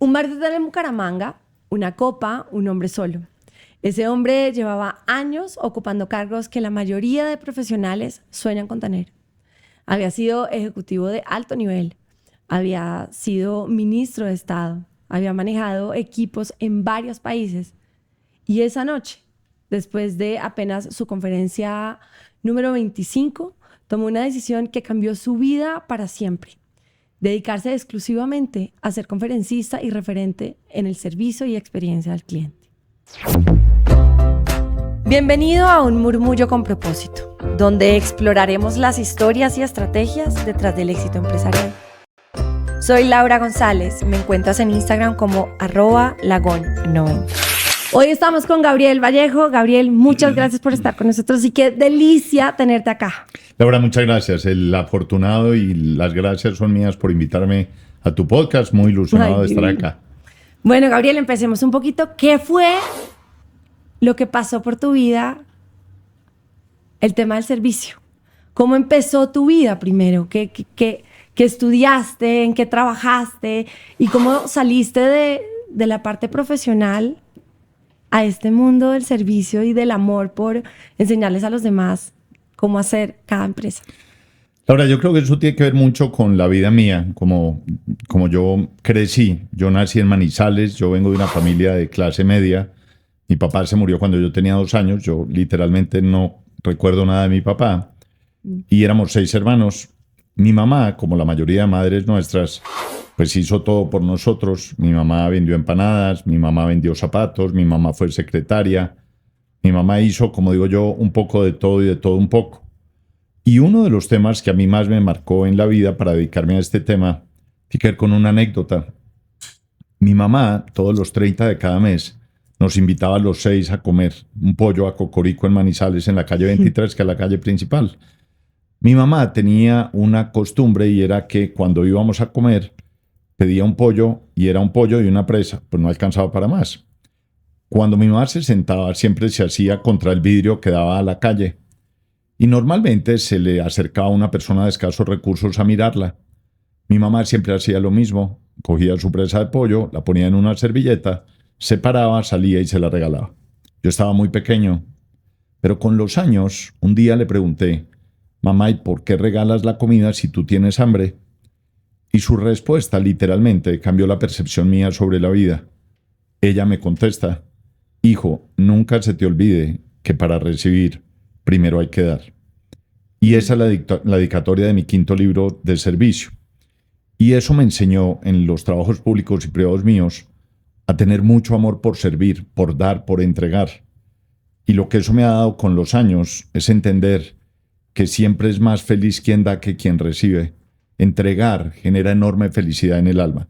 Un martes en Bucaramanga, una copa, un hombre solo. Ese hombre llevaba años ocupando cargos que la mayoría de profesionales sueñan con tener. Había sido ejecutivo de alto nivel, había sido ministro de Estado, había manejado equipos en varios países. Y esa noche, después de apenas su conferencia número 25, tomó una decisión que cambió su vida para siempre. Dedicarse exclusivamente a ser conferencista y referente en el servicio y experiencia del cliente. Bienvenido a Un Murmullo con Propósito, donde exploraremos las historias y estrategias detrás del éxito empresarial. Soy Laura González, me encuentras en Instagram como @lagon90. Hoy estamos con Gabriel Vallejo. Gabriel, muchas gracias por estar con nosotros y qué delicia tenerte acá. Laura, muchas gracias. El afortunado y las gracias son mías por invitarme a tu podcast. Muy ilusionado de estar acá. Bueno, Gabriel, empecemos un poquito. ¿Qué fue lo que pasó por tu vida? El tema del servicio. ¿Cómo empezó tu vida primero? ¿Qué estudiaste? ¿En qué trabajaste? ¿Y cómo saliste de la parte profesional a este mundo del servicio y del amor por enseñarles a los demás cómo hacer cada empresa? Laura, yo creo que eso tiene que ver mucho con la vida mía, como yo crecí. Yo nací en Manizales, yo vengo de una familia de clase media. Mi papá se murió cuando yo tenía 2 años, yo literalmente no recuerdo nada de mi papá. Y éramos 6 hermanos. Mi mamá, como la mayoría de madres nuestras, pues hizo todo por nosotros. Mi mamá vendió empanadas, mi mamá vendió zapatos, mi mamá fue secretaria. Mi mamá hizo, como digo yo, un poco de todo y de todo un poco. Y uno de los temas que a mí más me marcó en la vida para dedicarme a este tema tiene que ver con una anécdota. Mi mamá, todos los 30 de cada mes, nos invitaba a los 6 a comer un pollo a Cocorico en Manizales, en la calle 23, que es la calle principal. Mi mamá tenía una costumbre y era que cuando íbamos a comer, pedía un pollo y era un pollo y una presa, pues no alcanzaba para más. Cuando mi mamá se sentaba, siempre se hacía contra el vidrio que daba a la calle. Y normalmente se le acercaba una persona de escasos recursos a mirarla. Mi mamá siempre hacía lo mismo. Cogía su presa de pollo, la ponía en una servilleta, se paraba, salía y se la regalaba. Yo estaba muy pequeño. Pero con los años, un día le pregunté: mamá, ¿y por qué regalas la comida si tú tienes hambre? Y su respuesta literalmente cambió la percepción mía sobre la vida. Ella me contesta: hijo, nunca se te olvide que para recibir, primero hay que dar. Y esa es la dedicatoria de mi 5º libro de servicio. Y eso me enseñó en los trabajos públicos y privados míos a tener mucho amor por servir, por dar, por entregar. Y lo que eso me ha dado con los años es entender que siempre es más feliz quien da que quien recibe. Entregar genera enorme felicidad en el alma.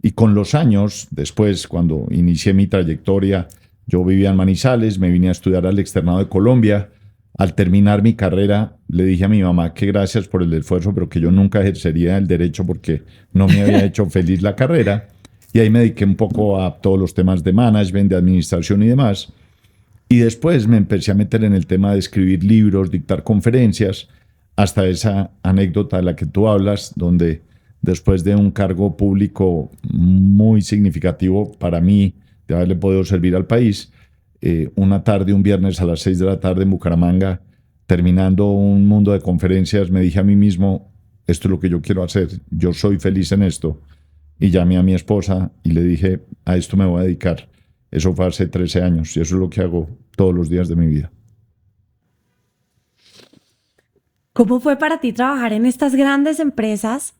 Y con los años, después, cuando inicié mi trayectoria, yo vivía en Manizales, me vine a estudiar al externado de Colombia. Al terminar mi carrera, le dije a mi mamá que gracias por el esfuerzo, pero que yo nunca ejercería el derecho porque no me había hecho feliz la carrera. Y ahí me dediqué un poco a todos los temas de management, de administración y demás. Y después me empecé a meter en el tema de escribir libros, dictar conferencias, hasta esa anécdota de la que tú hablas, donde después de un cargo público muy significativo para mí, de haberle podido servir al país, una tarde, un viernes a las 6 de la tarde en Bucaramanga, terminando un mundo de conferencias, me dije a mí mismo: esto es lo que yo quiero hacer, yo soy feliz en esto. Y llamé a mi esposa y le dije: a esto me voy a dedicar. Eso fue hace 13 años y eso es lo que hago todos los días de mi vida. ¿Cómo fue para ti trabajar en estas grandes empresas,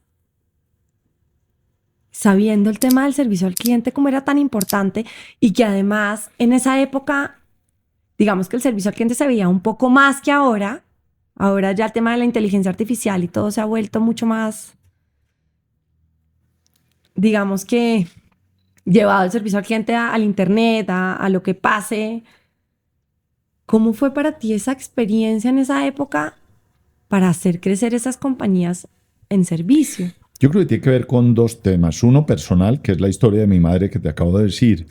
sabiendo el tema del servicio al cliente, cómo era tan importante y que además en esa época, digamos que el servicio al cliente se veía un poco más que ahora? Ahora ya el tema de la inteligencia artificial y todo se ha vuelto mucho más, digamos que llevado el servicio al cliente al internet, a lo que pase. ¿Cómo fue para ti esa experiencia en esa época para hacer crecer esas compañías en servicio? Yo creo que tiene que ver con 2 temas. Uno personal, que es la historia de mi madre que te acabo de decir,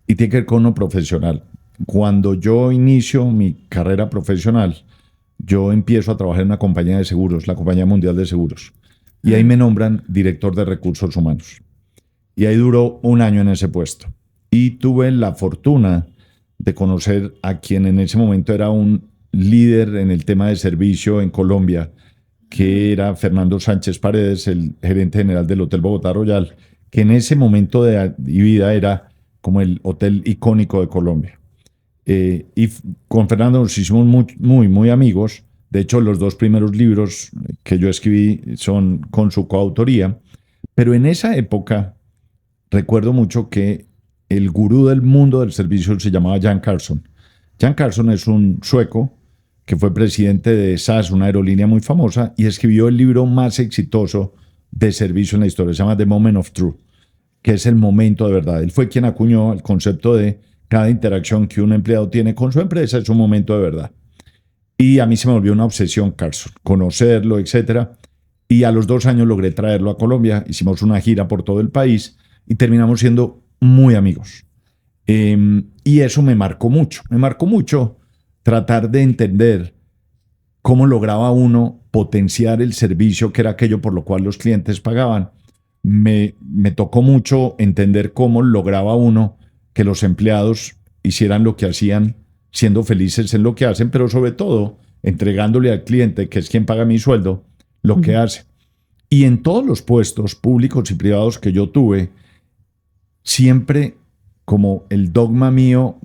y tiene que ver con uno profesional. Cuando yo inicio mi carrera profesional, yo empiezo a trabajar en una compañía de seguros, la Compañía Mundial de Seguros, y ahí me nombran director de recursos humanos. y ahí duró un año en ese puesto. Y tuve la fortuna de conocer a quien en ese momento era un líder en el tema de servicio en Colombia, que era Fernando Sánchez Paredes, el gerente general del Hotel Bogotá Royal, que en ese momento de mi vida era como el hotel icónico de Colombia. Con Fernando nos hicimos muy amigos. De hecho, los 2 primeros libros que yo escribí son con su coautoría. Pero en esa época recuerdo mucho que el gurú del mundo del servicio se llamaba Jan Carlson. Jan Carlson es un sueco que fue presidente de SAS, una aerolínea muy famosa, y escribió el libro más exitoso de servicio en la historia. Se llama The Moment of Truth, que es el momento de verdad. Él fue quien acuñó el concepto de cada interacción que un empleado tiene con su empresa es un momento de verdad. Y a mí se me volvió una obsesión Carlson, conocerlo, etcétera. Y a los 2 años logré traerlo a Colombia. Hicimos una gira por todo el país y terminamos siendo muy amigos. Y eso me marcó mucho. Me marcó mucho tratar de entender cómo lograba uno potenciar el servicio, que era aquello por lo cual los clientes pagaban. Me tocó mucho entender cómo lograba uno que los empleados hicieran lo que hacían, siendo felices en lo que hacen, pero sobre todo entregándole al cliente, que es quien paga mi sueldo, lo que hace. Y en todos los puestos públicos y privados que yo tuve, siempre como el dogma mío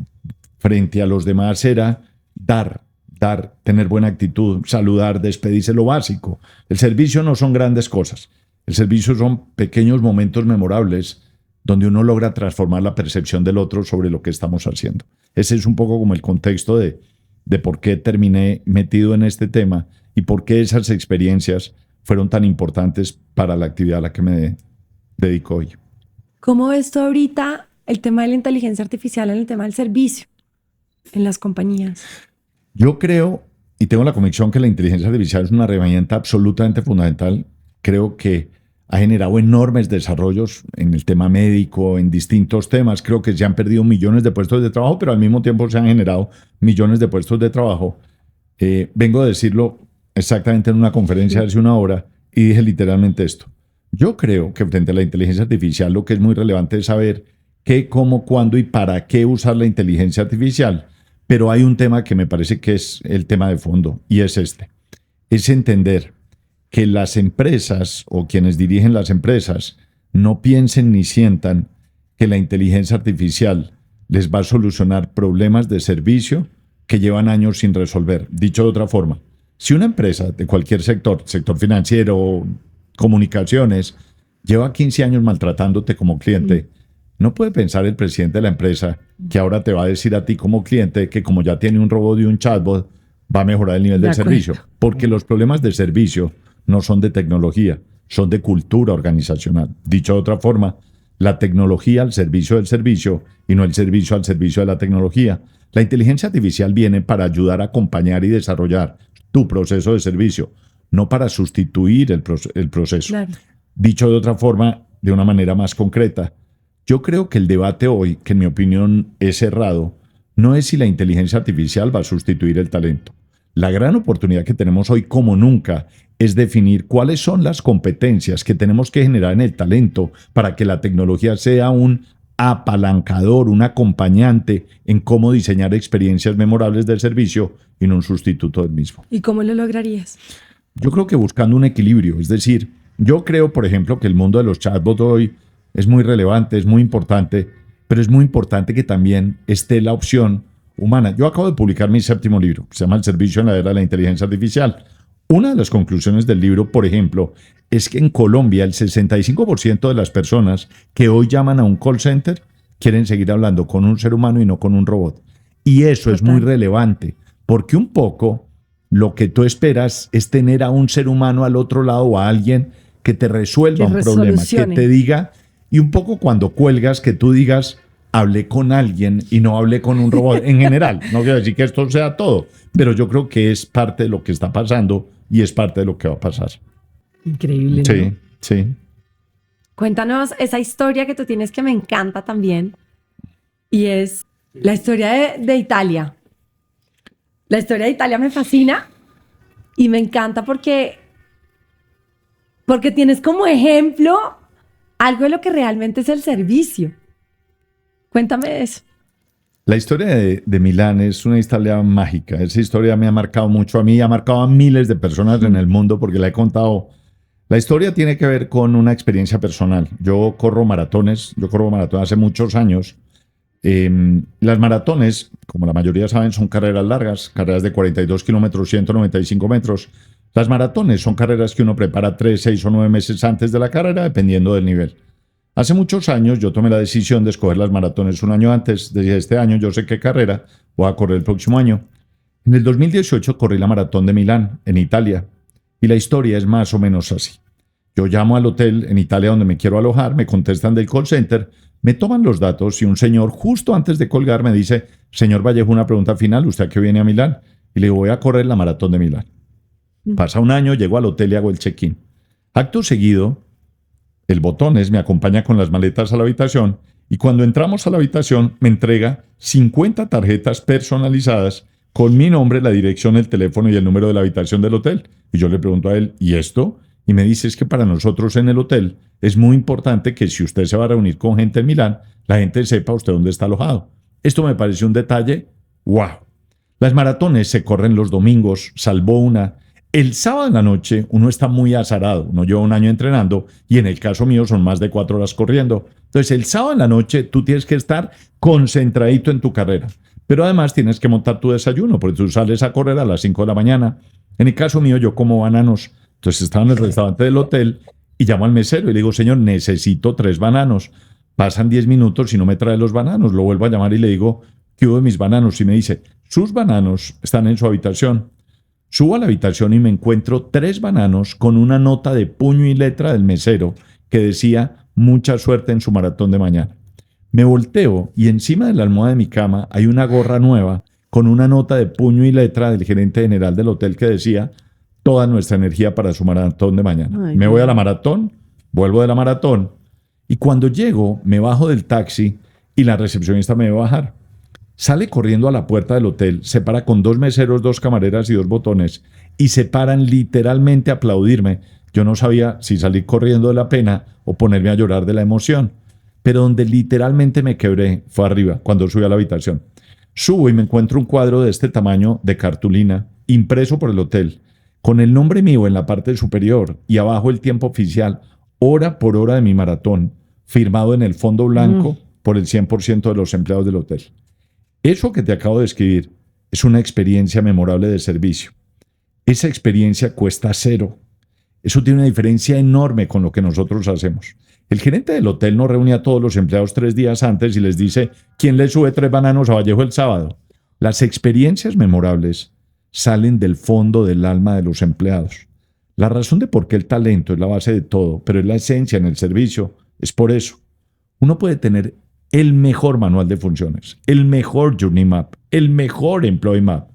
frente a los demás era dar, tener buena actitud, saludar, despedirse, lo básico. El servicio no son grandes cosas. El servicio son pequeños momentos memorables donde uno logra transformar la percepción del otro sobre lo que estamos haciendo. Ese es un poco como el contexto de por qué terminé metido en este tema y por qué esas experiencias fueron tan importantes para la actividad a la que me dedico hoy. ¿Cómo ves tú ahorita el tema de la inteligencia artificial en el tema del servicio en las compañías? Yo creo y tengo la convicción que la inteligencia artificial es una herramienta absolutamente fundamental. Creo que ha generado enormes desarrollos en el tema médico, en distintos temas. Creo que se han perdido millones de puestos de trabajo, pero al mismo tiempo se han generado millones de puestos de trabajo. Vengo a decirlo exactamente en una conferencia hace una hora y dije literalmente esto. Yo creo que frente a la inteligencia artificial lo que es muy relevante es saber qué, cómo, cuándo y para qué usar la inteligencia artificial. Pero hay un tema que me parece que es el tema de fondo y es este. Es entender que las empresas o quienes dirigen las empresas no piensen ni sientan que la inteligencia artificial les va a solucionar problemas de servicio que llevan años sin resolver. Dicho de otra forma, si una empresa de cualquier sector financiero, comunicaciones, lleva 15 años maltratándote como cliente, no puede pensar el presidente de la empresa que ahora te va a decir a ti como cliente que como ya tiene un robot y un chatbot, va a mejorar el nivel del servicio. Porque los problemas de servicio no son de tecnología, son de cultura organizacional. Dicho de otra forma, la tecnología al servicio del servicio y no el servicio al servicio de la tecnología. La inteligencia artificial viene para ayudar a acompañar y desarrollar tu proceso de servicio, no para sustituir el proceso. Claro. Dicho de otra forma, de una manera más concreta, yo creo que el debate hoy, que en mi opinión es errado, no es si la inteligencia artificial va a sustituir el talento. La gran oportunidad que tenemos hoy como nunca es definir cuáles son las competencias que tenemos que generar en el talento para que la tecnología sea un apalancador, un acompañante en cómo diseñar experiencias memorables del servicio y no un sustituto del mismo. ¿Y cómo lo lograrías? Yo creo que buscando un equilibrio, es decir, yo creo, por ejemplo, que el mundo de los chatbots hoy es muy relevante, es muy importante, pero es muy importante que también esté la opción humana. Yo acabo de publicar mi 7º libro, que se llama El servicio en la era de la inteligencia artificial. Una de las conclusiones del libro, por ejemplo, es que en Colombia el 65% de las personas que hoy llaman a un call center quieren seguir hablando con un ser humano y no con un robot. Y eso es muy relevante, porque un poco lo que tú esperas es tener a un ser humano al otro lado o a alguien que te resuelva un problema, que te diga, y un poco cuando cuelgas que tú digas, hablé con alguien y no hablé con un robot en general. No quiero decir que esto sea todo, pero yo creo que es parte de lo que está pasando y es parte de lo que va a pasar. Increíble, ¿no? Sí, sí. Cuéntanos esa historia que tú tienes que me encanta también, y es la historia de Italia. La historia de Italia me fascina y me encanta porque tienes como ejemplo algo de lo que realmente es el servicio. Cuéntame de eso. La historia de Milán es una historia mágica. Esa historia me ha marcado mucho a mí, ha marcado a miles de personas en el mundo porque la he contado. La historia tiene que ver con una experiencia personal. Yo corro maratones hace muchos años. Las maratones, como la mayoría saben, son carreras largas, carreras de 42 kilómetros, 195 metros. Las maratones son carreras que uno prepara 3, 6 o 9 meses antes de la carrera, dependiendo del nivel. Hace muchos años yo tomé la decisión de escoger las maratones un año antes. Desde este año yo sé qué carrera voy a correr el próximo año. En el 2018 corrí la maratón de Milán, en Italia. Y la historia es más o menos así. Yo llamo al hotel en Italia donde me quiero alojar, me contestan del call center, me toman los datos y un señor justo antes de colgar me dice, señor Vallejo, una pregunta final, ¿usted a qué viene a Milán? Y le digo, voy a correr la maratón de Milán. Pasa un año, llego al hotel y hago el check-in. Acto seguido, el botones me acompaña con las maletas a la habitación y cuando entramos a la habitación me entrega 50 tarjetas personalizadas con mi nombre, la dirección, el teléfono y el número de la habitación del hotel. Y yo le pregunto a él, ¿y esto? Y me dice, es que para nosotros en el hotel es muy importante que si usted se va a reunir con gente en Milán, la gente sepa usted dónde está alojado. Esto me pareció un detalle, wow. Las maratones se corren los domingos, salvo una. El sábado en la noche uno está muy azarado, uno lleva un año entrenando y en el caso mío son más de 4 horas corriendo. Entonces el sábado en la noche tú tienes que estar concentradito en tu carrera, pero además tienes que montar tu desayuno porque tú sales a correr a las 5 de la mañana. En el caso mío yo como bananos, entonces estaba en el restaurante del hotel y llamo al mesero y le digo, señor, necesito 3 bananos. Pasan 10 minutos y no me trae los bananos, lo vuelvo a llamar y le digo, ¿qué hubo de mis bananos? Y me dice, sus bananos están en su habitación. Subo a la habitación y me encuentro 3 bananos con una nota de puño y letra del mesero que decía mucha suerte en su maratón de mañana. Me volteo y encima de la almohada de mi cama hay una gorra nueva con una nota de puño y letra del gerente general del hotel que decía toda nuestra energía para su maratón de mañana. Me voy a la maratón, vuelvo de la maratón y cuando llego me bajo del taxi y la recepcionista me va a bajar. Sale corriendo a la puerta del hotel, se para con 2 meseros, 2 camareras y 2 botones y se paran literalmente a aplaudirme. Yo no sabía si salir corriendo de la pena o ponerme a llorar de la emoción. Pero donde literalmente me quebré fue arriba, cuando subí a la habitación. Subo y me encuentro un cuadro de este tamaño de cartulina, impreso por el hotel, con el nombre mío en la parte superior y abajo el tiempo oficial, hora por hora de mi maratón, firmado en el fondo blanco por el 100% de los empleados del hotel. Eso que te acabo de escribir es una experiencia memorable de servicio. Esa experiencia cuesta 0. Eso tiene una diferencia enorme con lo que nosotros hacemos. El gerente del hotel no reúne a todos los empleados 3 días antes y les dice ¿quién le sube 3 bananos a Vallejo el sábado? Las experiencias memorables salen del fondo del alma de los empleados. La razón de por qué el talento es la base de todo, pero es la esencia en el servicio, es por eso. Uno puede tener el mejor manual de funciones, el mejor Journey Map, el mejor Employee Map.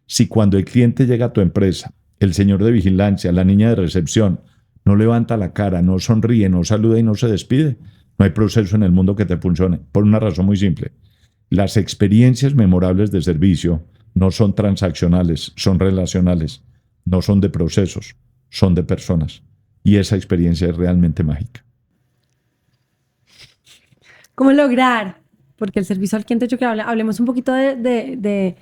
Si cuando el cliente llega a tu empresa, el señor de vigilancia, la niña de recepción, no levanta la cara, no sonríe, no saluda y no se despide, no hay proceso en el mundo que te funcione, por una razón muy simple. Las experiencias memorables de servicio no son transaccionales, son relacionales, no son de procesos, son de personas. Y esa experiencia es realmente mágica. ¿Cómo lograr? Porque el servicio al cliente, yo quiero hablemos un poquito de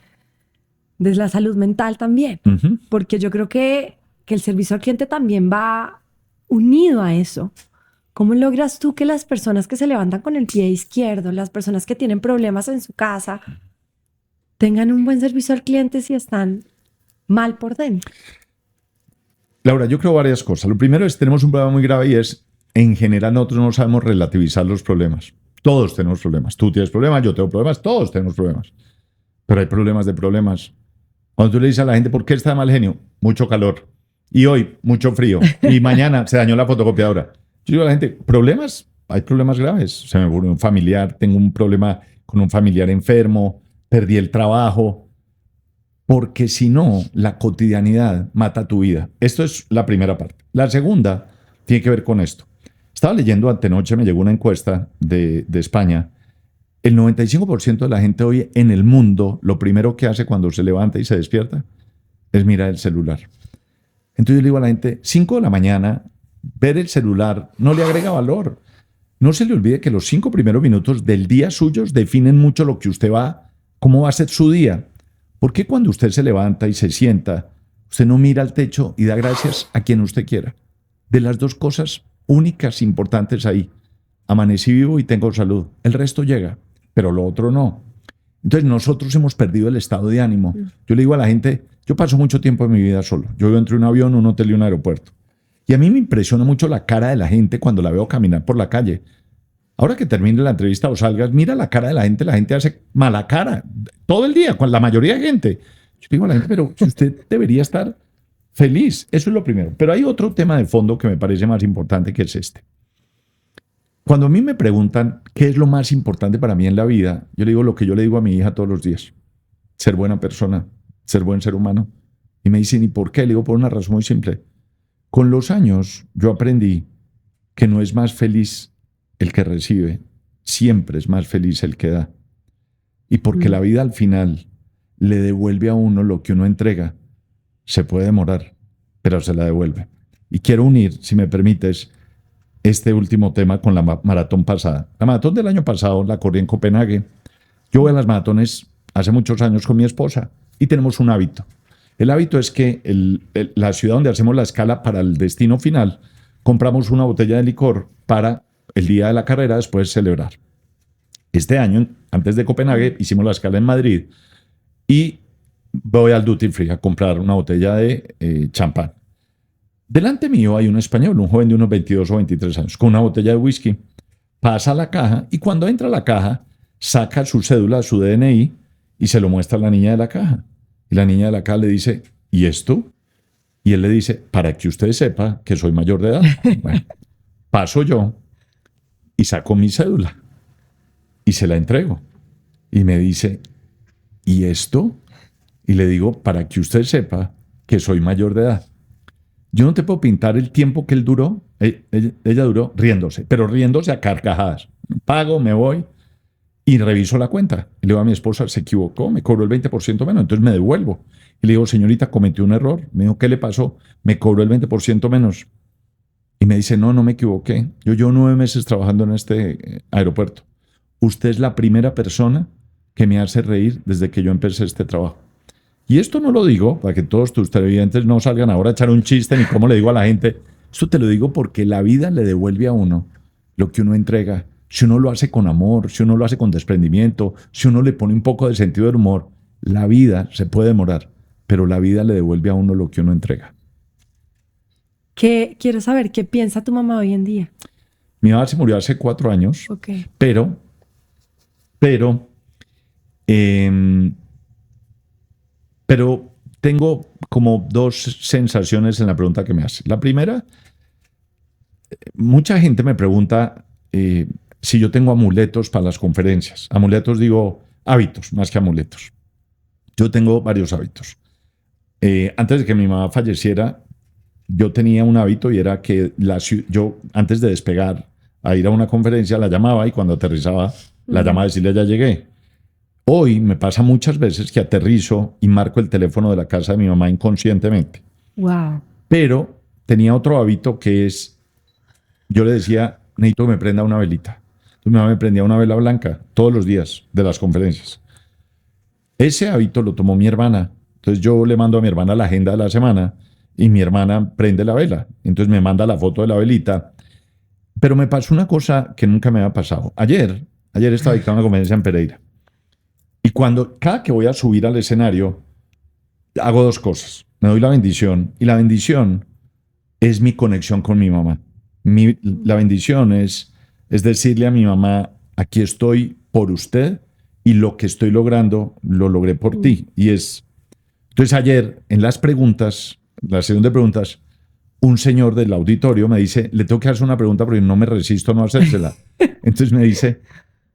la salud mental también. Porque yo creo que el servicio al cliente también va unido a eso. ¿Cómo logras tú que las personas que se levantan con el pie izquierdo, las personas que tienen problemas en su casa, tengan un buen servicio al cliente si están mal por dentro? Laura, yo creo varias cosas. Lo primero es, tenemos un problema muy grave y es, en general, nosotros no sabemos relativizar los problemas. Todos tenemos problemas. Tú tienes problemas, yo tengo problemas, todos tenemos problemas. Pero hay problemas de problemas. Cuando tú le dices a la gente, ¿por qué está de mal genio? Mucho calor. Y hoy, mucho frío. Y mañana se dañó la fotocopiadora. Yo digo a la gente, ¿problemas? Hay problemas graves. Se me murió un familiar, tengo un problema con un familiar enfermo, perdí el trabajo. Porque si no, la cotidianidad mata tu vida. Esto es la primera parte. La segunda tiene que ver con esto. Estaba leyendo antenoche, me llegó una encuesta de España. El 95% de la gente hoy en el mundo, lo primero que hace cuando se levanta y se despierta es mirar el celular. Entonces yo le digo a la gente, 5 de la mañana, ver el celular no le agrega valor. no se le olvide que los 5 primeros minutos del día suyos definen mucho lo que usted va, cómo va a ser su día. ¿Por qué cuando usted se levanta y se sienta, usted no mira al techo y da gracias a quien usted quiera? De las 2 cosas únicas importantes ahí. Amanecí vivo y tengo salud. El resto llega, pero lo otro no. Entonces nosotros hemos perdido el estado de ánimo. Yo le digo a la gente, yo paso mucho tiempo en mi vida solo. Yo vivo entre un avión, un hotel y un aeropuerto. Y a mí me impresiona mucho la cara de la gente cuando la veo caminar por la calle. Ahora que termine la entrevista o salgas, mira la cara de la gente hace mala cara todo el día, con la mayoría de gente. Yo digo a la gente, pero si usted debería estar feliz, eso es lo primero. Pero hay otro tema de fondo que me parece más importante, que es este. Cuando a mí me preguntan qué es lo más importante para mí en la vida, yo le digo lo que yo le digo a mi hija todos los días: ser buena persona, ser buen ser humano. Y me dicen, ¿y por qué? Le digo, por una razón muy simple. Con los años yo aprendí que no es más feliz el que recibe, siempre es más feliz el que da. Y porque la vida al final le devuelve a uno lo que uno entrega. Se puede demorar, pero se la devuelve. Y quiero unir, si me permites, este último tema con la maratón pasada. La maratón del año pasado la corrí en Copenhague. Yo voy a las maratones hace muchos años con mi esposa y tenemos un hábito. El hábito es que la ciudad donde hacemos la escala para el destino final, compramos una botella de licor para el día de la carrera después celebrar. Este año, antes de Copenhague, hicimos la escala en Madrid y voy al duty free a comprar una botella de champán. Delante mío hay un español, un joven de unos 22 o 23 años, con una botella de whisky. Pasa a la caja y cuando entra a la caja, saca su cédula, su DNI y se lo muestra a la niña de la caja. Y la niña de la caja le dice, ¿y esto? Y él le dice, para que usted sepa que soy mayor de edad. Bueno, paso yo y saco mi cédula y se la entrego. Y me dice, ¿y esto? Y le digo, para que usted sepa que soy mayor de edad. Yo no te puedo pintar el tiempo que él duró. Ella duró riéndose, pero riéndose a carcajadas. Pago, me voy y reviso la cuenta. Y le digo a mi esposa, se equivocó, me cobró el 20% menos, entonces me devuelvo. Y le digo, señorita, cometí un error. Me dijo, ¿qué le pasó? Me cobró el 20% menos. Y me dice, no me equivoqué. Yo llevo 9 meses trabajando en este aeropuerto. Usted es la primera persona que me hace reír desde que yo empecé este trabajo. Y esto no lo digo para que todos tus televidentes no salgan ahora a echar un chiste ni cómo le digo a la gente. Esto te lo digo porque la vida le devuelve a uno lo que uno entrega. Si uno lo hace con amor, si uno lo hace con desprendimiento, si uno le pone un poco de sentido del humor, la vida se puede demorar, pero la vida le devuelve a uno lo que uno entrega. Quiero saber qué piensa tu mamá hoy en día. Mi mamá se murió hace 4 años, Okay. pero tengo como 2 sensaciones en la pregunta que me hace. La primera, mucha gente me pregunta si yo tengo amuletos para las conferencias. Amuletos digo hábitos, más que amuletos. Yo tengo varios hábitos. Antes de que mi mamá falleciera, yo tenía un hábito y era que yo antes de despegar a ir a una conferencia la llamaba y cuando aterrizaba la llamaba a decirle ya llegué. Hoy me pasa muchas veces que aterrizo y marco el teléfono de la casa de mi mamá inconscientemente. Wow. Pero tenía otro hábito que es, yo le decía, necesito que me prenda una velita. Entonces mi mamá me prendía una vela blanca todos los días de las conferencias. Ese hábito lo tomó mi hermana. Entonces yo le mando a mi hermana la agenda de la semana y mi hermana prende la vela. Entonces me manda la foto de la velita. Pero me pasó una cosa que nunca me había pasado. Ayer estaba dictando una conferencia en Pereira. Y cada que voy a subir al escenario, hago 2 cosas. Me doy la bendición. Y la bendición es mi conexión con mi mamá. La bendición es decirle a mi mamá, aquí estoy por usted y lo que estoy logrando, lo logré por ti. Entonces ayer, en las sesión de preguntas, un señor del auditorio me dice, le tengo que hacer una pregunta porque no me resisto a no hacérsela. Entonces me dice,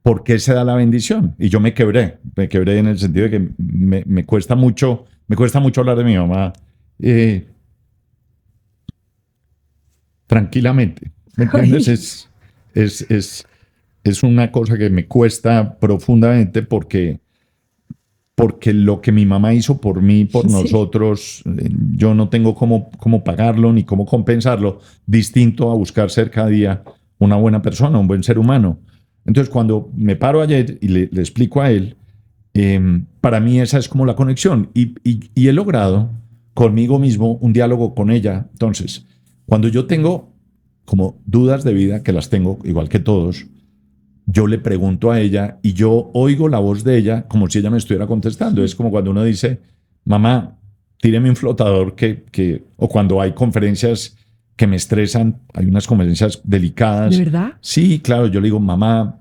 ¿por qué se da la bendición? Y yo me quebré en el sentido de que me cuesta mucho hablar de mi mamá tranquilamente. ¿Me entiendes? Es una cosa que me cuesta profundamente porque lo que mi mamá hizo por mí, por nosotros, yo no tengo cómo pagarlo ni cómo compensarlo, distinto a buscar ser cada día una buena persona, un buen ser humano. Entonces, cuando me paro ayer y le explico a él, para mí esa es como la conexión. Y he logrado conmigo mismo un diálogo con ella. Entonces, cuando yo tengo como dudas de vida, que las tengo igual que todos, yo le pregunto a ella y yo oigo la voz de ella como si ella me estuviera contestando. Es como cuando uno dice, mamá, tíreme un flotador o cuando hay conferencias que me estresan, hay unas conferencias delicadas. ¿De verdad? Sí, claro, yo le digo, mamá,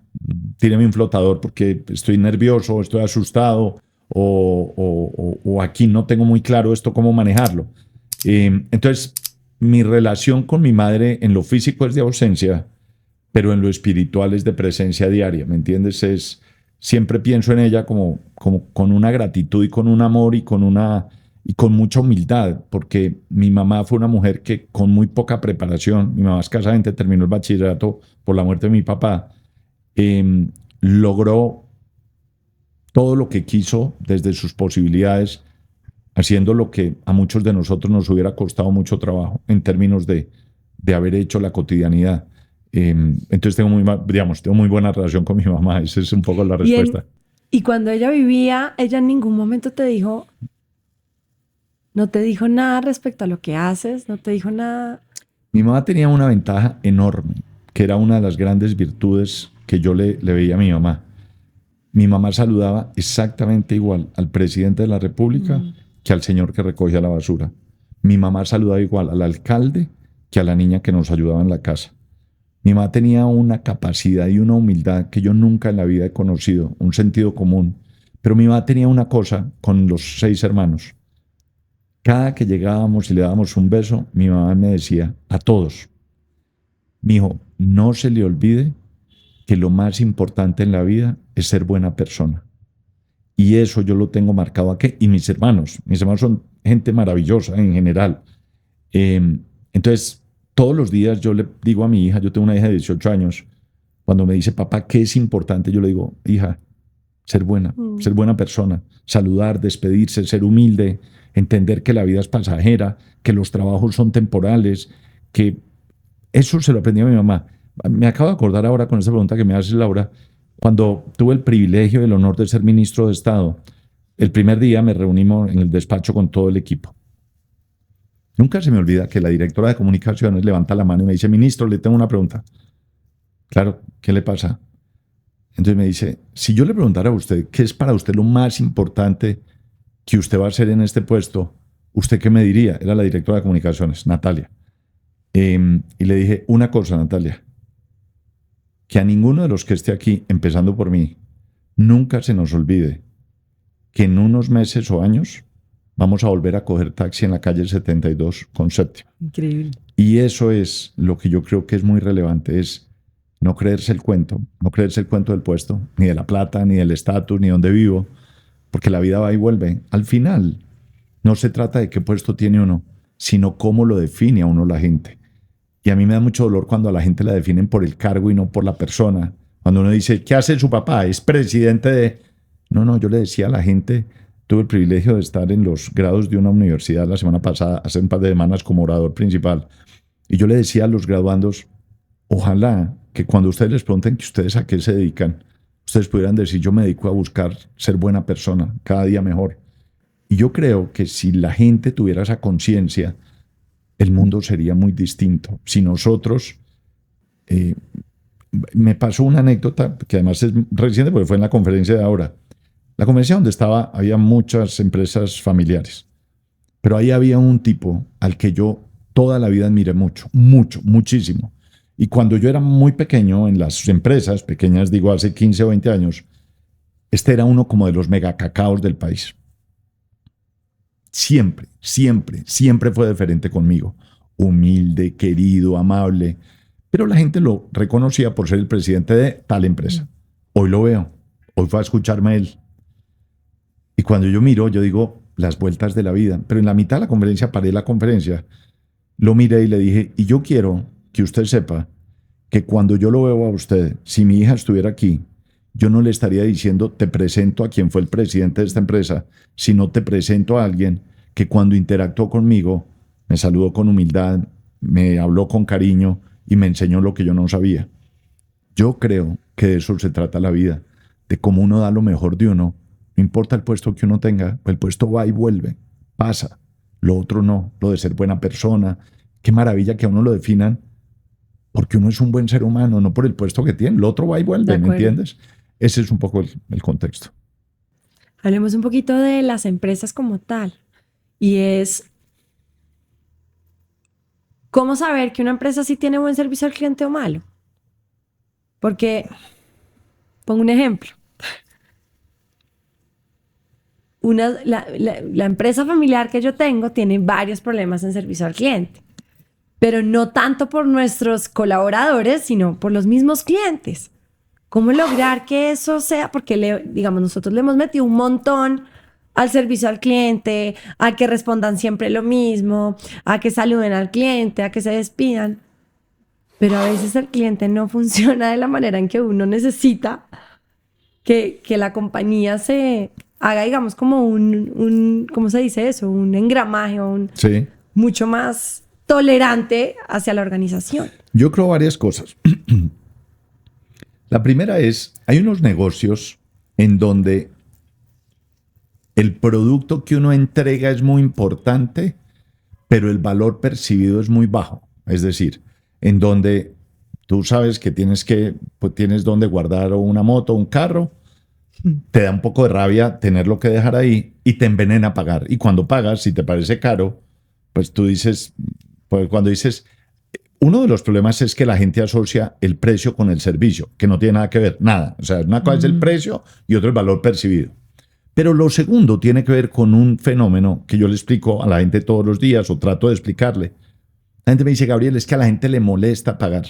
tíreme un flotador porque estoy nervioso, estoy asustado o aquí no tengo muy claro esto, cómo manejarlo. Entonces, mi relación con mi madre en lo físico es de ausencia, pero en lo espiritual es de presencia diaria, ¿me entiendes? Siempre pienso en ella como con una gratitud y con un amor y con mucha humildad, porque mi mamá fue una mujer que con muy poca preparación, mi mamá escasamente terminó el bachillerato por la muerte de mi papá, logró todo lo que quiso desde sus posibilidades, haciendo lo que a muchos de nosotros nos hubiera costado mucho trabajo en términos de haber hecho la cotidianidad. Entonces tengo muy buena relación con mi mamá, esa es un poco la respuesta. Y cuando ella vivía, ella en ningún momento no te dijo nada respecto a lo que haces, no te dijo nada. Mi mamá tenía una ventaja enorme, que era una de las grandes virtudes que yo le veía a mi mamá. Mi mamá saludaba exactamente igual al presidente de la República que al señor que recogía la basura. Mi mamá saludaba igual al alcalde que a la niña que nos ayudaba en la casa. Mi mamá tenía una capacidad y una humildad que yo nunca en la vida he conocido, un sentido común. Pero mi mamá tenía una cosa con los 6 hermanos. Cada que llegábamos y le dábamos un beso, mi mamá me decía a todos, mijo, no se le olvide que lo más importante en la vida es ser buena persona. Y eso yo lo tengo marcado aquí. Y mis hermanos son gente maravillosa en general. Entonces, todos los días yo le digo a mi hija, yo tengo una hija de 18 años, cuando me dice, papá, ¿qué es importante? Yo le digo, hija, ser buena persona, saludar, despedirse, ser humilde, entender que la vida es pasajera, que los trabajos son temporales, que eso se lo aprendí a mi mamá. Me acabo de acordar ahora con esa pregunta que me haces, Laura, cuando tuve el privilegio y el honor de ser ministro de Estado, el primer día me reunimos en el despacho con todo el equipo. Nunca se me olvida que la directora de comunicaciones levanta la mano y me dice, ministro, le tengo una pregunta. Claro, ¿qué le pasa? Entonces me dice, si yo le preguntara a usted, ¿qué es para usted lo más importante que usted va a hacer en este puesto? ¿Usted qué me diría? Era la directora de comunicaciones, Natalia. Y le dije, una cosa, Natalia, que a ninguno de los que esté aquí, empezando por mí, nunca se nos olvide que en unos meses o años vamos a volver a coger taxi en la calle 72 con Séptima. Increíble. Y eso es lo que yo creo que es muy relevante, es no creerse el cuento del puesto, ni de la plata, ni del estatus, ni donde vivo, porque la vida va y vuelve. Al final, no se trata de qué puesto tiene uno, sino cómo lo define a uno la gente. Y a mí me da mucho dolor cuando a la gente la definen por el cargo y no por la persona. Cuando uno dice, ¿qué hace su papá? Es presidente de... No, yo le decía a la gente, tuve el privilegio de estar en los grados de una universidad la semana pasada, hace un par de semanas como orador principal. Y yo le decía a los graduandos, ojalá que cuando ustedes les pregunten que ustedes a qué se dedican, ustedes pudieran decir, yo me dedico a buscar ser buena persona, cada día mejor. Y yo creo que si la gente tuviera esa conciencia, el mundo sería muy distinto. Si nosotros... me pasó una anécdota que además es reciente porque fue en la conferencia de ahora. La conferencia donde estaba había muchas empresas familiares, pero ahí había un tipo al que yo toda la vida admiré muchísimo. Y cuando yo era muy pequeño en las empresas, pequeñas digo hace 15 o 20 años, este era uno como de los megacacaos del país. Siempre fue diferente conmigo. Humilde, querido, amable. Pero la gente lo reconocía por ser el presidente de tal empresa. Hoy lo veo. Hoy fue a escucharme a él. Y cuando yo miro, yo digo, las vueltas de la vida. Pero en la mitad de la conferencia, paré la conferencia, lo miré y le dije, y yo quiero que usted sepa que cuando yo lo veo a usted, si mi hija estuviera aquí, yo no le estaría diciendo, te presento a quien fue el presidente de esta empresa, sino te presento a alguien que cuando interactuó conmigo, me saludó con humildad, me habló con cariño y me enseñó lo que yo no sabía. Yo creo que de eso se trata la vida, de cómo uno da lo mejor de uno. No importa el puesto que uno tenga, el puesto va y vuelve, pasa. Lo otro no, lo de ser buena persona. Qué maravilla que a uno lo definan porque uno es un buen ser humano, no por el puesto que tiene. Lo otro va y vuelve, ¿me entiendes? Ese es un poco el contexto. Hablemos un poquito de las empresas como tal. Y es, ¿cómo saber que una empresa sí tiene buen servicio al cliente o malo? Porque, pongo un ejemplo. La empresa familiar que yo tengo tiene varios problemas en servicio al cliente, pero no tanto por nuestros colaboradores, sino por los mismos clientes. ¿Cómo lograr que eso sea? Porque, digamos, nosotros le hemos metido un montón al servicio al cliente, a que respondan siempre lo mismo, a que saluden al cliente, a que se despidan. Pero a veces el cliente no funciona de la manera en que uno necesita que la compañía se haga, digamos, como ¿cómo se dice eso? Un engramaje o Sí. mucho más tolerante hacia la organización. Yo creo varias cosas. La primera es, hay unos negocios en donde el producto que uno entrega es muy importante, pero el valor percibido es muy bajo. Es decir, en donde tú sabes que tienes donde guardar una moto o un carro, te da un poco de rabia tenerlo que dejar ahí y te envenena pagar. Y cuando pagas, si te parece caro, pues tú dices, pues cuando dices, uno de los problemas es que la gente asocia el precio con el servicio, que no tiene nada que ver, nada. O sea, una cosa es el precio y otro el valor percibido. Pero lo segundo tiene que ver con un fenómeno que yo le explico a la gente todos los días o trato de explicarle. La gente me dice, Gabriel, es que a la gente le molesta pagar.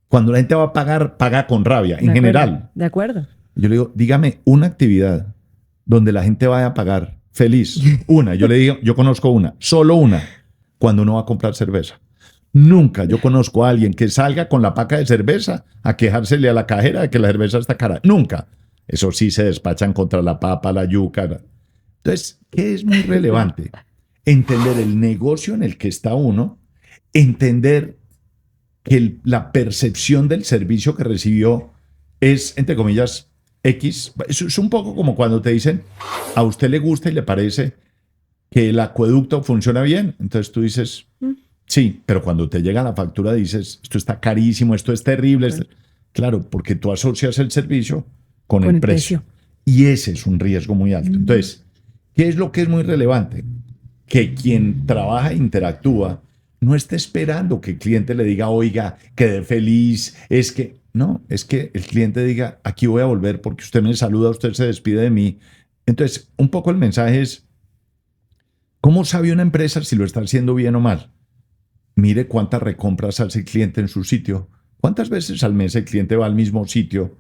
Cuando la gente va a pagar, paga con rabia, en general. De acuerdo. Yo le digo, dígame una actividad donde la gente vaya a pagar feliz. Una, yo le digo, yo conozco una, solo una, cuando uno va a comprar cerveza. Nunca yo conozco a alguien que salga con la paca de cerveza a quejársele a la cajera de que la cerveza está cara. Nunca. Eso sí, se despachan contra la papa, la yuca. Entonces, ¿qué es muy relevante? Entender el negocio en el que está uno, entender que la percepción del servicio que recibió es, entre comillas, X. Es un poco como cuando te dicen, a usted le gusta y le parece que el acueducto funciona bien. Entonces tú dices, sí, pero cuando te llega la factura dices, esto está carísimo, esto es terrible. Claro, porque tú asocias el servicio con el precio. Y ese es un riesgo muy alto. Entonces, ¿qué es lo que es muy relevante? Que quien trabaja e interactúa no esté esperando que el cliente le diga, oiga, quedé feliz, es que el cliente diga, aquí voy a volver porque usted me saluda, usted se despide de mí. Entonces, un poco el mensaje es, ¿cómo sabe una empresa si lo está haciendo bien o mal? Mire cuántas recompras hace el cliente en su sitio. ¿Cuántas veces al mes el cliente va al mismo sitio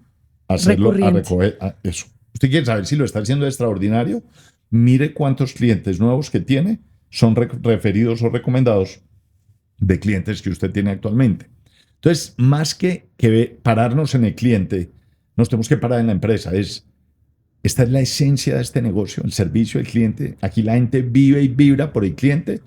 a hacerlo, a recoger eso? ¿Usted quiere saber si lo está haciendo extraordinario? Mire cuántos clientes nuevos que tiene son referidos o recomendados de clientes que usted tiene actualmente. Entonces, más que pararnos en el cliente, nos tenemos que parar en la empresa. Esta es la esencia de este negocio, el servicio al cliente. Aquí la gente vive y vibra por el cliente,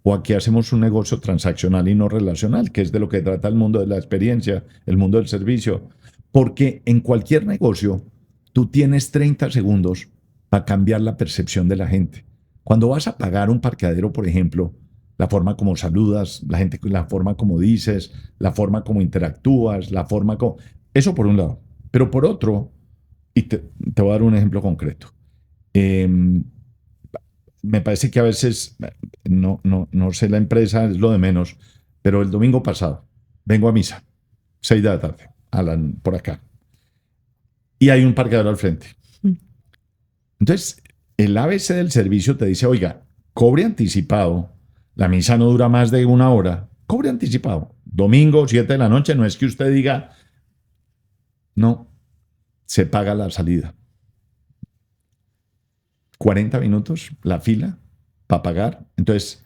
o aquí hacemos un negocio transaccional y no relacional, que es de lo que trata el mundo de la experiencia, el mundo del servicio. Porque en cualquier negocio, tú tienes 30 segundos para cambiar la percepción de la gente. Cuando vas a pagar un parqueadero, por ejemplo, la forma como saludas, la forma como dices, la forma como interactúas, la forma como... Eso por un lado. Pero por otro, y te voy a dar un ejemplo concreto. Me parece que a veces, no sé la empresa, es lo de menos, pero el domingo pasado vengo a misa, 6 de la tarde, por acá. Y hay un parqueadero al frente. Entonces, el ABC del servicio te dice, oiga, cobre anticipado. La misa no dura más de 1 hora. Cobre anticipado. Domingo, 7 de la noche, no es que usted diga, no, se paga la salida. 40 minutos la fila para pagar. Entonces,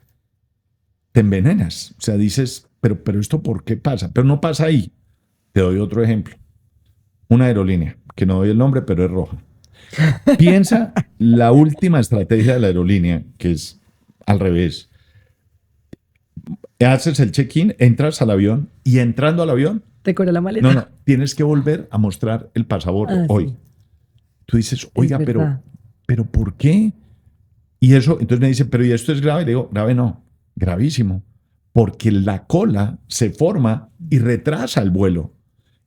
te envenenas. O sea, dices, pero ¿esto por qué pasa? Pero no pasa ahí. Te doy otro ejemplo. Una aerolínea, que no doy el nombre, pero es roja. Piensa la última estrategia de la aerolínea, que es al revés. haces el check-in, entras al avión y entrando al avión, Te cobra la maleta. no, tienes que volver a mostrar el pasaporte hoy. Sí. Tú dices, oiga, Es verdad. pero ¿por qué? Y eso, entonces me dicen, pero ¿y esto es grave? Le digo, grave no, gravísimo. Porque la cola se forma y retrasa el vuelo.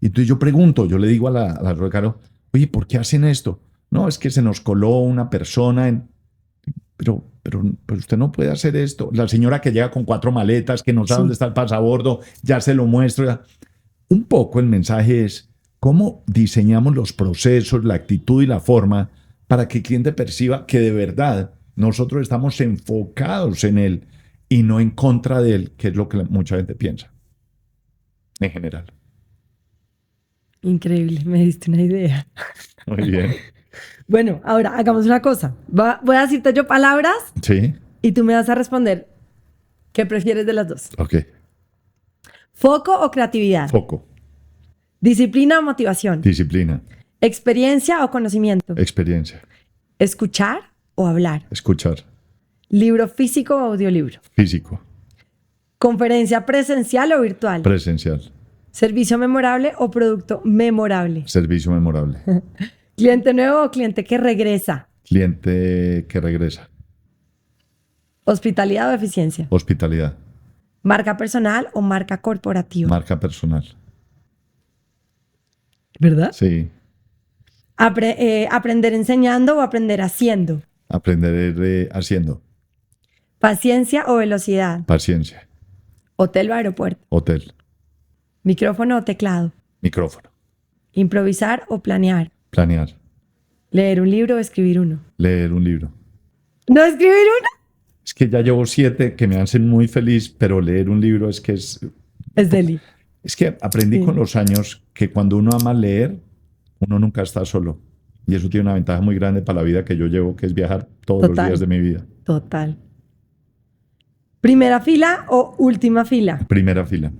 Y entonces yo pregunto, yo le digo a la Caro, oye, ¿por qué hacen esto? No, es que se nos coló una persona en... Pero usted no puede hacer esto. La señora que llega con 4 maletas, que no sabe Sí. dónde está el pasabordo, ya se lo muestro. Un poco el mensaje es cómo diseñamos los procesos, la actitud y la forma para que el cliente perciba que de verdad nosotros estamos enfocados en él y no en contra de él, que es lo que mucha gente piensa en general. Increíble, me diste una idea. Muy bien. Bueno, ahora hagamos una cosa. Voy a decirte yo palabras Sí, y tú me vas a responder qué prefieres de las dos. ok. ¿Foco o creatividad? Foco, ¿Disciplina o motivación? disciplina, ¿Experiencia o conocimiento? experiencia, ¿Escuchar o hablar? escuchar, ¿Libro físico o audiolibro? físico, ¿Conferencia presencial o virtual? presencial, ¿Servicio memorable o producto memorable? servicio memorable, ¿Cliente nuevo o cliente que regresa? cliente que regresa, ¿Hospitalidad o eficiencia? hospitalidad, ¿Marca personal o marca corporativa? marca personal. ¿Verdad? Sí, ¿Aprender enseñando o aprender haciendo? aprender haciendo, ¿Paciencia o velocidad? paciencia, ¿Hotel o aeropuerto? hotel, ¿Micrófono o teclado? micrófono, ¿Improvisar o planear? planear, ¿Leer un libro o escribir uno? leer un libro. ¿No escribir uno? Es que ya llevo 7 que me hacen muy feliz, pero leer un libro es que Es deli. es que aprendí Sí. con los años que cuando uno ama leer, uno nunca está solo. Y eso tiene una ventaja muy grande para la vida que yo llevo, que es viajar todos los Total. días de mi vida. Total. ¿Primera fila o última fila? Primera fila.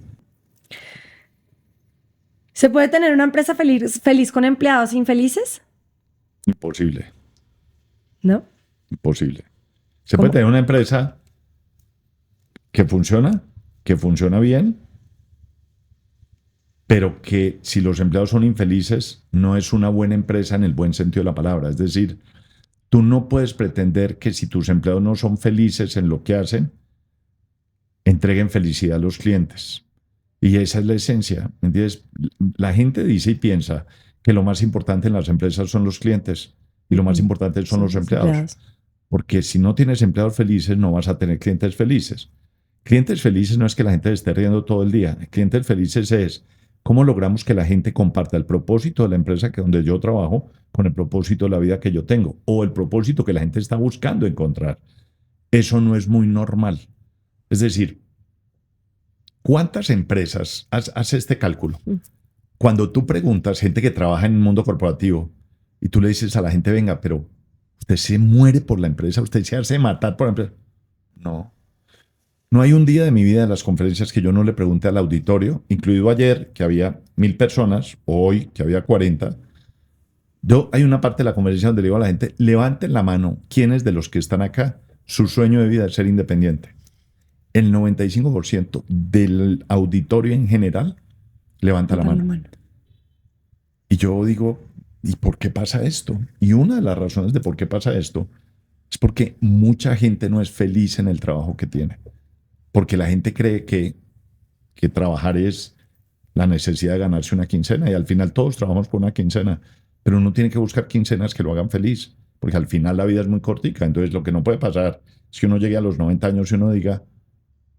¿Se puede tener una empresa feliz con empleados infelices? Imposible, ¿No? imposible. Se ¿Cómo? puede tener una empresa que funciona bien, pero que si los empleados son infelices, no es una buena empresa en el buen sentido de la palabra. Es decir, tú no puedes pretender que si tus empleados no son felices en lo que hacen, entreguen felicidad a los clientes. Y esa es la esencia, ¿me entiendes? La gente dice y piensa que lo más importante en las empresas son los clientes y lo más importante son los empleados. Porque si no tienes empleados felices, no vas a tener clientes felices. Clientes felices no es que la gente esté riendo todo el día. Clientes felices es cómo logramos que la gente comparta el propósito de la empresa donde yo trabajo con el propósito de la vida que yo tengo o el propósito que la gente está buscando encontrar. Eso no es muy normal. Es decir, ¿cuántas empresas hace este cálculo? Cuando tú preguntas, gente que trabaja en el mundo corporativo, y tú le dices a la gente, venga, pero usted se muere por la empresa, usted se hace matar por la empresa. No. No hay un día de mi vida en las conferencias que yo no le pregunte al auditorio, incluido ayer, que había 1000 personas, o hoy, que había 40. Hay una parte de la conferencia donde le digo a la gente, levanten la mano, ¿quiénes de los que están acá, su sueño de vida es ser independiente? El 95% del auditorio en general levanta la mano. Y yo digo, ¿y por qué pasa esto? Y una de las razones de por qué pasa esto es porque mucha gente no es feliz en el trabajo que tiene. Porque la gente cree que trabajar es la necesidad de ganarse una quincena y al final todos trabajamos por una quincena, pero uno tiene que buscar quincenas que lo hagan feliz, porque al final la vida es muy cortica. Entonces lo que no puede pasar es que uno llegue a los 90 años y uno diga,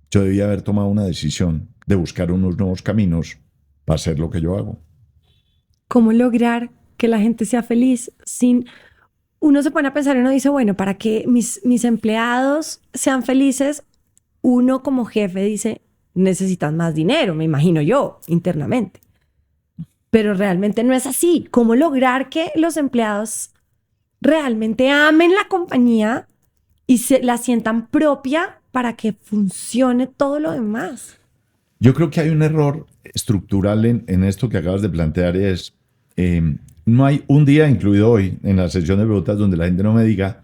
yo debía haber tomado una decisión de buscar unos nuevos caminos para hacer lo que yo hago. ¿Cómo lograr que la gente sea feliz sin... Uno se pone a pensar y uno dice, bueno, para que mis empleados sean felices, uno como jefe dice, necesitan más dinero, me imagino yo, internamente. Pero realmente no es así. ¿Cómo lograr que los empleados realmente amen la compañía y la sientan propia para que funcione todo lo demás? Yo creo que hay un error estructural en esto que acabas de plantear, es no hay un día, incluido hoy, en la sesión de preguntas donde la gente no me diga,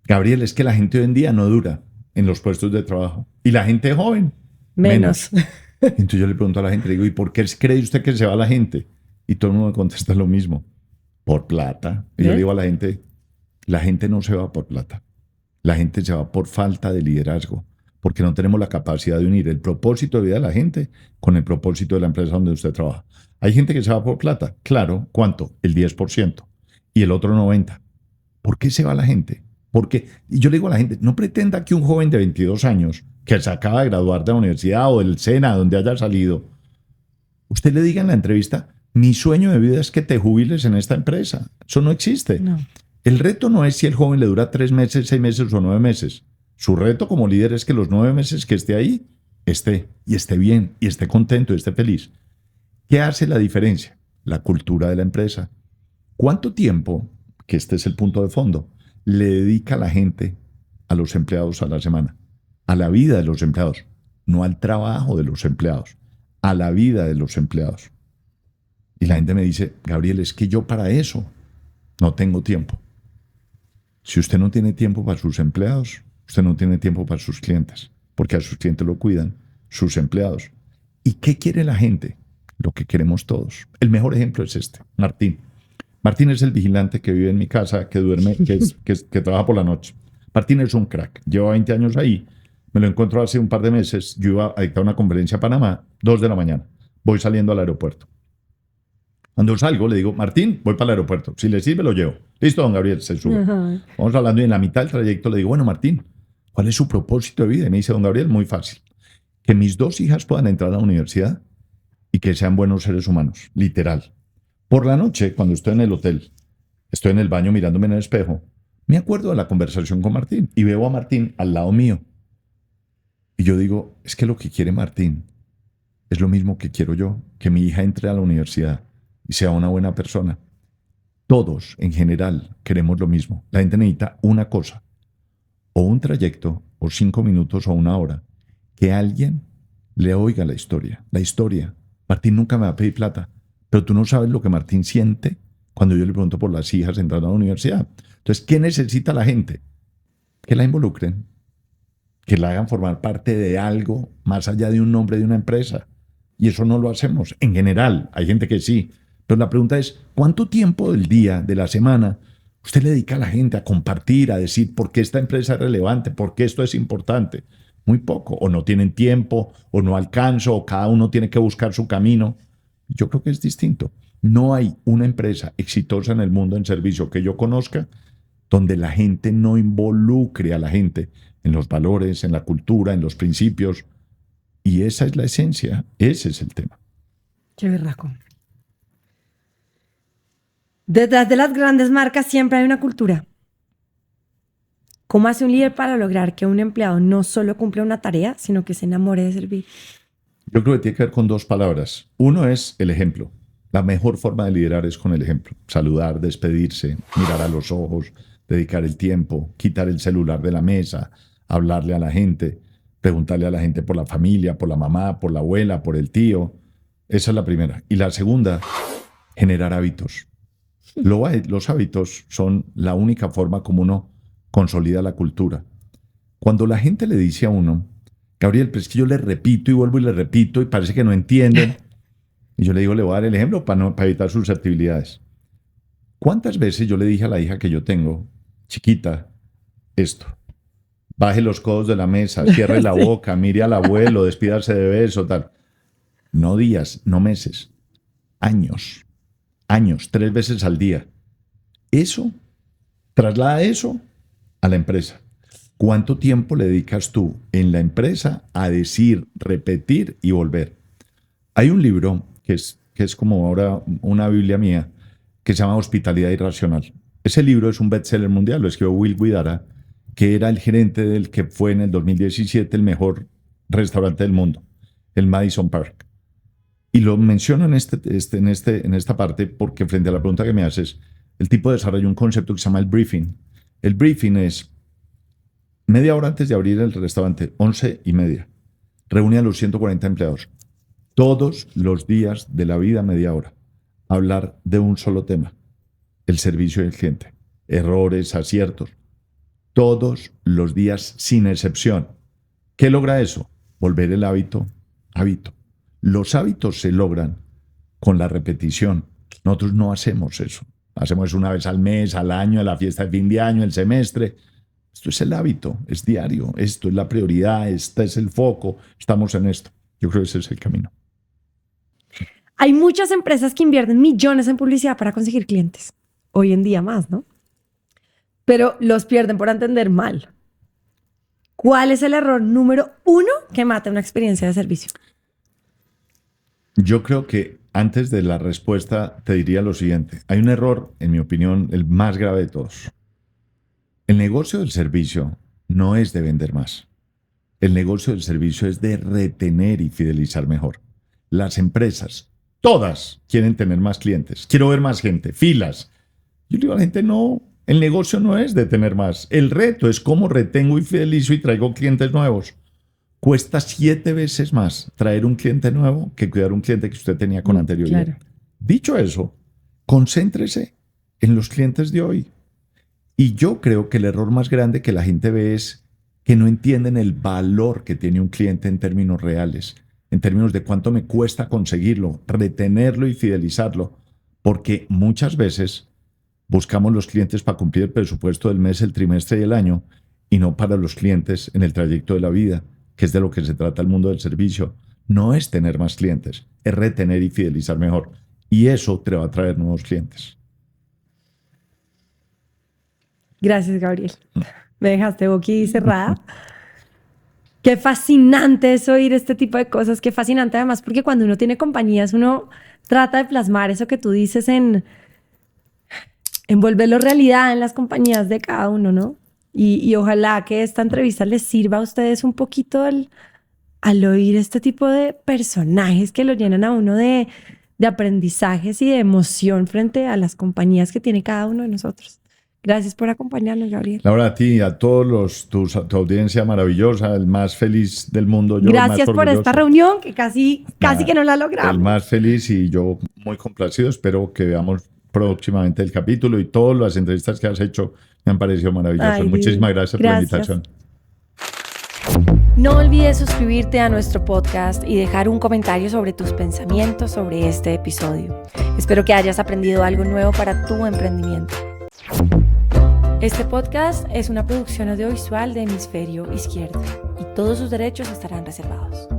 Gabriel, es que la gente hoy en día no dura en los puestos de trabajo. Y la gente joven Menos. Entonces yo le pregunto a la gente, le digo, ¿y por qué cree usted que se va la gente? Y todo el mundo me contesta lo mismo, por plata. Y yo le digo a la gente no se va por plata. La gente se va por falta de liderazgo, porque no tenemos la capacidad de unir el propósito de vida de la gente con el propósito de la empresa donde usted trabaja. Hay gente que se va por plata, claro, ¿cuánto? El 10%. Y el otro 90%. ¿Por qué se va la gente? Porque, y yo le digo a la gente, no pretenda que un joven de 22 años, que se acaba de graduar de la universidad o del SENA, donde haya salido, usted le diga en la entrevista, mi sueño de vida es que te jubiles en esta empresa. Eso no existe. No. El reto no es si el joven le dura 3 meses, 6 meses o 9 meses. Su reto como líder es que los 9 meses que esté ahí, esté bien, y esté contento, y esté feliz. ¿Qué hace la diferencia? La cultura de la empresa. ¿Cuánto tiempo, que este es el punto de fondo, le dedica la gente a los empleados a la semana? A la vida de los empleados, no al trabajo de los empleados, a la vida de los empleados. Y la gente me dice, Gabriel, es que yo para eso no tengo tiempo. Si usted no tiene tiempo para sus empleados, usted no tiene tiempo para sus clientes, porque a sus clientes lo cuidan sus empleados. ¿Y qué quiere la gente? Lo que queremos todos. El mejor ejemplo es este, Martín. Martín es el vigilante que vive en mi casa, que duerme, que trabaja por la noche. Martín es un crack, lleva 20 años ahí. Me lo encontró hace un par de meses. Yo iba a dictar una conferencia a Panamá, 2 de la mañana. Voy saliendo al aeropuerto. Cuando salgo, le digo, Martín, voy para el aeropuerto. Si le sirve, lo llevo. Listo, don Gabriel, se sube. Ajá. Vamos hablando y en la mitad del trayecto le digo, bueno, Martín, ¿cuál es su propósito de vida? Y me dice, don Gabriel, muy fácil. Que mis 2 hijas puedan entrar a la universidad y que sean buenos seres humanos, literal. Por la noche, cuando estoy en el hotel, estoy en el baño mirándome en el espejo, me acuerdo de la conversación con Martín y veo a Martín al lado mío. Y yo digo, es que lo que quiere Martín es lo mismo que quiero yo, que mi hija entre a la universidad y sea una buena persona. Todos, en general, queremos lo mismo. La gente necesita una cosa, o un trayecto, o 5 minutos, o 1 hora, que alguien le oiga la historia. La historia. Martín nunca me va a pedir plata, pero tú no sabes lo que Martín siente cuando yo le pregunto por las hijas entrando a la universidad. Entonces, ¿qué necesita la gente? Que la involucren, que la hagan formar parte de algo más allá de un nombre de una empresa. Y eso no lo hacemos. En general, hay gente que sí. Pero la pregunta es, ¿cuánto tiempo del día, de la semana, usted le dedica a la gente a compartir, a decir por qué esta empresa es relevante, por qué esto es importante? Muy poco. O no tienen tiempo, o no alcanzo, o cada uno tiene que buscar su camino. Yo creo que es distinto. No hay una empresa exitosa en el mundo en servicio que yo conozca donde la gente no involucre a la gente en los valores, en la cultura, en los principios. Y esa es la esencia, ese es el tema. Qué berraco. Detrás de las grandes marcas siempre hay una cultura. ¿Cómo hace un líder para lograr que un empleado no solo cumpla una tarea, sino que se enamore de servir? Yo creo que tiene que ver con 2 palabras. Uno es el ejemplo. La mejor forma de liderar es con el ejemplo. Saludar, despedirse, mirar a los ojos, dedicar el tiempo, quitar el celular de la mesa, hablarle a la gente, preguntarle a la gente por la familia, por la mamá, por la abuela, por el tío. Esa es la primera. Y la segunda, generar hábitos. Los hábitos son la única forma como uno consolida la cultura. Cuando la gente le dice a uno, Gabriel, pero es que yo le repito y vuelvo y le repito y parece que no entienden. Y yo le digo, le voy a dar el ejemplo para evitar susceptibilidades. ¿Cuántas veces yo le dije a la hija que yo tengo, chiquita, esto? Baje los codos de la mesa, cierre la boca, mire al abuelo, despídase de beso, tal. No días, no meses, años, 3 veces al día. Eso, traslada eso a la empresa. ¿Cuánto tiempo le dedicas tú en la empresa a decir, repetir y volver? Hay un libro que es como ahora una Biblia mía, que se llama Hospitalidad Irracional. Ese libro es un bestseller mundial, lo escribió Will Guidara, que era el gerente del que fue en el 2017 el mejor restaurante del mundo, el Madison Park. Y lo menciono en esta parte porque frente a la pregunta que me haces, el tipo desarrolló un concepto que se llama el briefing. El briefing es media hora antes de abrir el restaurante, 11:30. Reúne a los 140 empleados. Todos los días de la vida, media hora. Hablar de un solo tema. El servicio del cliente. Errores, aciertos. Todos los días, sin excepción. ¿Qué logra eso? volver el hábito. Los hábitos se logran con la repetición. Nosotros no hacemos eso. Hacemos eso una vez al mes, al año, a la fiesta de fin de año, el semestre. Esto es el hábito, es diario. Esto es la prioridad, este es el foco. Estamos en esto. Yo creo que ese es el camino. Hay muchas empresas que invierten millones en publicidad para conseguir clientes. Hoy en día más, ¿no? Pero los pierden por entender mal. ¿Cuál es el error número 1 que mata una experiencia de servicio? Yo creo que antes de la respuesta te diría lo siguiente. Hay un error, en mi opinión, el más grave de todos. El negocio del servicio no es de vender más. El negocio del servicio es de retener y fidelizar mejor. Las empresas, todas quieren tener más clientes. Quiero ver más gente, filas. Yo le digo a la gente, no, el negocio no es de tener más. El reto es cómo retengo y fidelizo y traigo clientes nuevos. Cuesta 7 veces más traer un cliente nuevo que cuidar un cliente que usted tenía con anterioridad. Claro. Dicho eso, concéntrese en los clientes de hoy. Y yo creo que el error más grande que la gente ve es que no entienden el valor que tiene un cliente en términos reales, en términos de cuánto me cuesta conseguirlo, retenerlo y fidelizarlo, porque muchas veces buscamos los clientes para cumplir el presupuesto del mes, el trimestre y el año, y no para los clientes en el trayecto de la vida, que es de lo que se trata el mundo del servicio. No es tener más clientes, es retener y fidelizar mejor. Y eso te va a traer nuevos clientes. Gracias, Gabriel. Me dejaste boquicerrada. Qué fascinante es oír este tipo de cosas. Qué fascinante además, porque cuando uno tiene compañías, uno trata de plasmar eso que tú dices en volverlo realidad en las compañías de cada uno, ¿no? Y ojalá que esta entrevista les sirva a ustedes un poquito al oír este tipo de personajes que lo llenan a uno de aprendizajes y de emoción frente a las compañías que tiene cada uno de nosotros. Gracias por acompañarnos, Gabriel. Laura, a ti y a todos tu audiencia maravillosa, el más feliz del mundo. Yo Gracias más por esta reunión que casi que no la logramos. El más feliz y yo muy complacido. Espero que veamos próximamente el capítulo y todas las entrevistas que has hecho me han parecido maravillosas. Muchísimas gracias por la invitación. No olvides suscribirte a nuestro podcast y dejar un comentario sobre tus pensamientos sobre este episodio. Espero que hayas aprendido algo nuevo para tu emprendimiento. Este podcast es una producción audiovisual de Hemisferio Izquierdo y todos sus derechos estarán reservados.